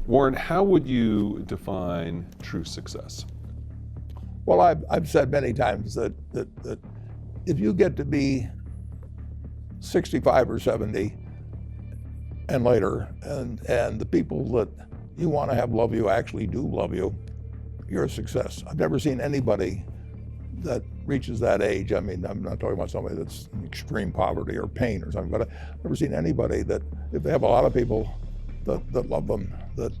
Warren, how would you define true success? Well, I've said many times that if you get to be 65 or 70 and later, and the people that you want to have love you actually do love you, you're a success. I've never seen anybody that reaches that age. I mean, I'm not talking about somebody that's in extreme poverty or pain or something, but I've never seen anybody that, if they have a lot of people that love them, that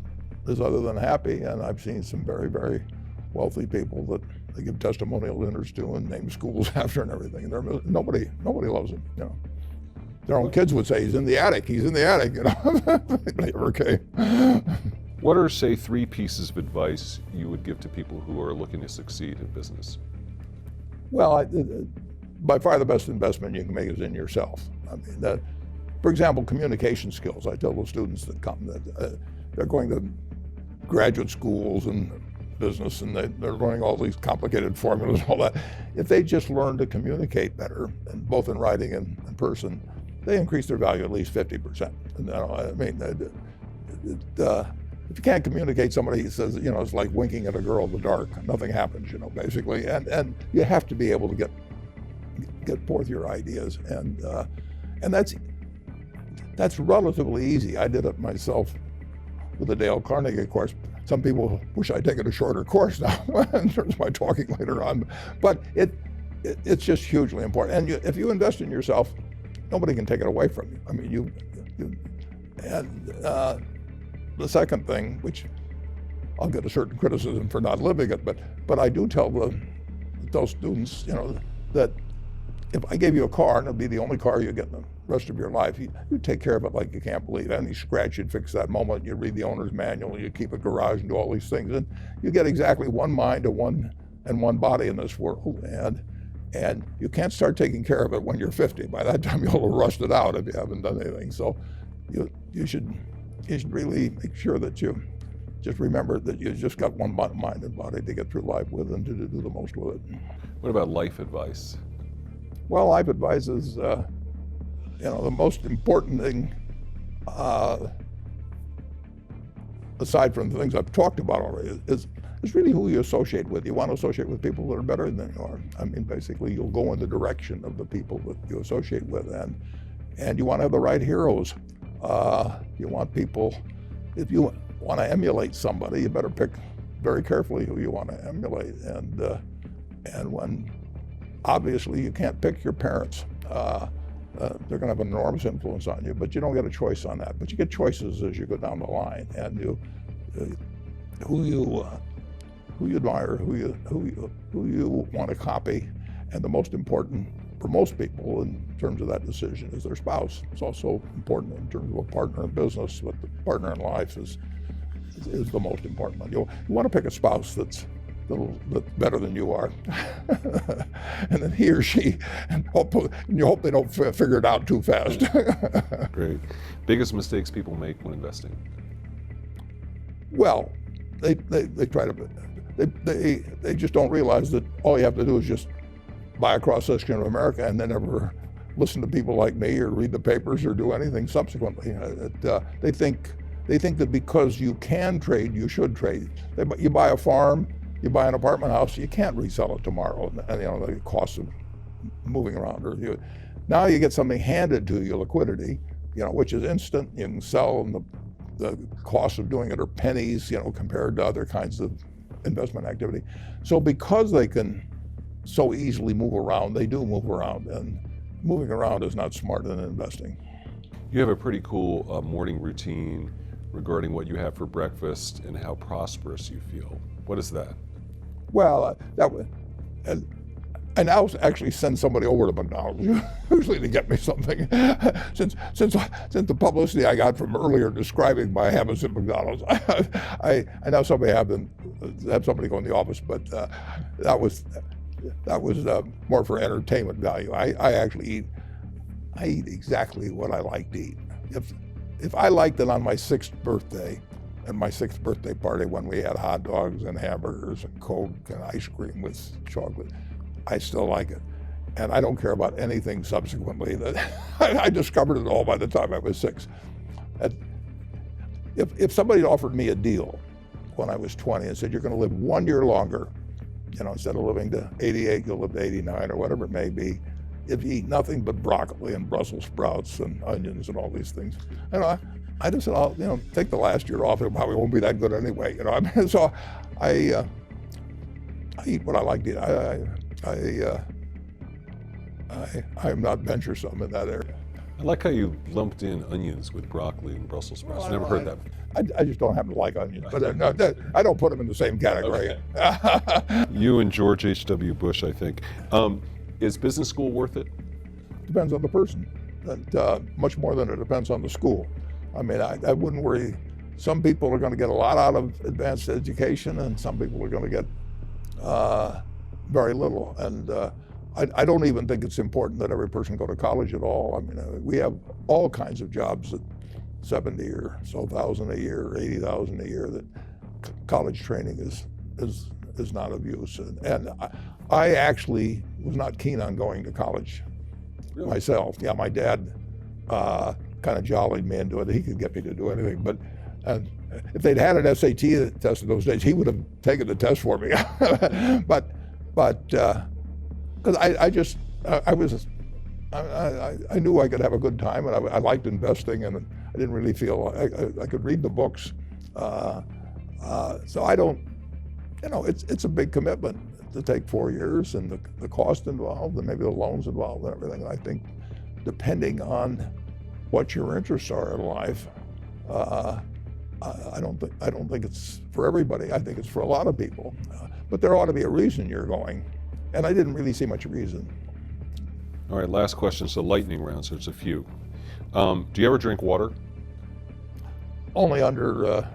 is other than happy. And I've seen some very, very wealthy people that they give testimonial dinners to and name schools after and everything. And nobody loves them, you know. Their own kids would say, he's in the attic, you know. They never came. What are, say, 3 pieces of advice you would give to people who are looking to succeed in business? Well, by far the best investment you can make is in yourself. I mean, for example, communication skills. I tell the students that come that they're going to graduate schools and business, and they're learning all these complicated formulas and all that. If they just learn to communicate better, and both in writing and in person, they increase their value at least 50%. And, I mean, if you can't communicate, somebody says, you know, it's like winking at a girl in the dark. Nothing happens, you know, basically. And you have to be able to get forth your ideas, and that's relatively easy. I did it myself with the Dale Carnegie course. Some people wish I'd taken a shorter course now in terms of my talking later on, but it's just hugely important. And if you invest in yourself, nobody can take it away from you. I mean, the second thing, which I'll get a certain criticism for not living it, but I do tell those students, you know, that if I gave you a car and it'd be the only car you get in the rest of your life, you take care of it like you can't believe. Any scratch, you'd fix that moment. You read the owner's manual, you keep a garage and do all these things, and you get exactly one mind and one body in this world. And you can't start taking care of it when you're 50. By that time, you'll have rusted out if you haven't done anything. So you should really make sure that you just remember that you just got one mind and body to get through life with and to do the most with it. What about life advice? Well, life advice is, you know, the most important thing, aside from the things I've talked about already, is really who you associate with. You want to associate with people that are better than you are. I mean, basically, you'll go in the direction of the people that you associate with, and you want to have the right heroes. You want people, if you want to emulate somebody, you better pick very carefully who you want to emulate. And when, obviously, you can't pick your parents. They're going to have an enormous influence on you, but you don't get a choice on that. But you get choices as you go down the line, and who you admire, who you want to copy, and the most important for most people in terms of that decision is their spouse. It's also important in terms of a partner in business, but the partner in life is the most important one. You want to pick a spouse that's better than you are, and then he or she, and you hope they don't figure it out too fast. Great. Biggest mistakes people make when investing? Well, they try to, they just don't realize that all you have to do is just buy a cross-section of America and then never listen to people like me or read the papers or do anything subsequently. They think that because you can trade, you should trade. You buy a farm, you buy an apartment house, you can't resell it tomorrow, and you know the cost of moving around. Now you get something handed to you, liquidity, you know, which is instant. You can sell, and the cost of doing it are pennies, you know, compared to other kinds of investment activity. So because they can so easily move around, they do move around, and moving around is not smarter than investing. You have a pretty cool morning routine regarding what you have for breakfast and how prosperous you feel. What is that? Well, I now actually send somebody over to McDonald's usually to get me something. Since the publicity I got from earlier describing my habits at McDonald's, I now have somebody go in the office, but that was more for entertainment value. I eat exactly what I like to eat. If I liked it on my 6th birthday, and my 6th birthday party when we had hot dogs and hamburgers and Coke and ice cream with chocolate, I still like it. And I don't care about anything subsequently. I discovered it all by the time I was 6. if somebody offered me a deal when I was 20 and said, you're going to live 1 year longer, instead of living to 88, you'll live to 89 or whatever it may be, if you eat nothing but broccoli and Brussels sprouts and onions and all these things. I just said, I'll take the last year off. It probably won't be that good anyway. So I eat what I like to eat. I'm not venturesome in that area. I like how you lumped in onions with broccoli and Brussels sprouts. Well, Never heard that. I just don't happen to like onions, but no, I don't put them in the same category. Okay. You and George H.W. Bush, I think. Is business school worth it? Depends on the person, and much more than it depends on the school. I mean, I wouldn't worry. Some people are going to get a lot out of advanced education, and some people are going to get very little. And I don't even think it's important that every person go to college at all. I mean, we have all kinds of jobs at 70 or so thousand a year, 80,000 a year that college training is not of use. And I actually was not keen on going to college myself. Yeah, my dad kind of jollied me into it. He could get me to do anything. But if they'd had an SAT test in those days, he would have taken the test for me. but because I knew I could have a good time, and I liked investing, and I didn't really feel I could read the books. So I don't, it's a big commitment to take 4 years, and the cost involved, and maybe the loans involved, and everything. I think, depending on what your interests are in life, I don't think it's for everybody. I think it's for a lot of people, but there ought to be a reason you're going, and I didn't really see much reason. All right, last question. So lightning round, so it's a few. Do you ever drink water? Only under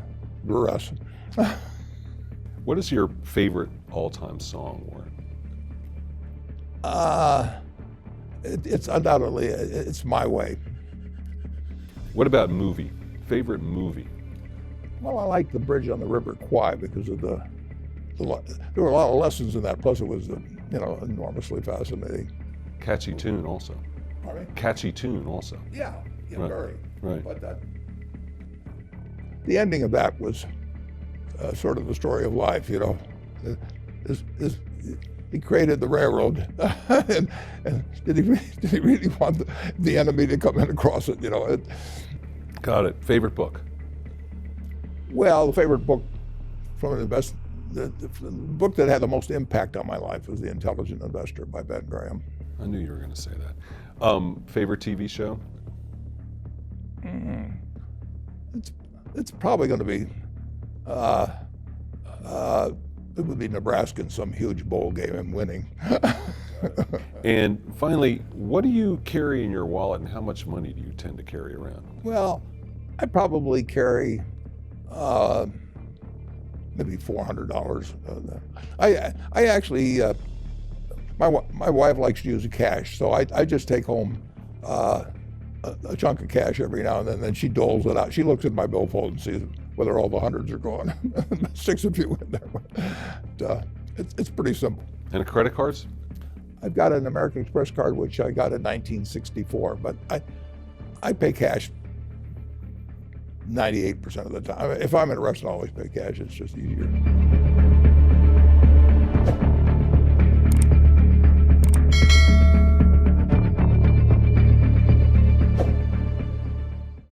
duress. What is your favorite all-time song, Warren? It's undoubtedly, it's My Way. What about movie? Favorite movie? Well, I like The Bridge on the River Kwai because of there were a lot of lessons in that. Plus, it was enormously fascinating. Catchy tune also. Pardon? Catchy tune also. Yeah, Right. very. Right. But the ending of that was sort of the story of life. He created the railroad, and did he really want the enemy to come in across it? Got it. Favorite book? Well, the favorite book from the book that had the most impact on my life was The Intelligent Investor by Ben Graham. I knew you were going to say that. Favorite TV show? It's probably going to be it would be Nebraska in some huge bowl game and winning. And finally, what do you carry in your wallet, and how much money do you tend to carry around? Well, I probably carry maybe $400. I actually my wife likes to use cash, so I just take home a chunk of cash every now and then she doles it out. She looks at my billfold and sees whether all the hundreds are gone. Sticks a few in there. It's pretty simple. And credit cards? I've got an American Express card, which I got in 1964, but I pay cash 98% of the time. If I'm at a restaurant, I always pay cash. It's just easier.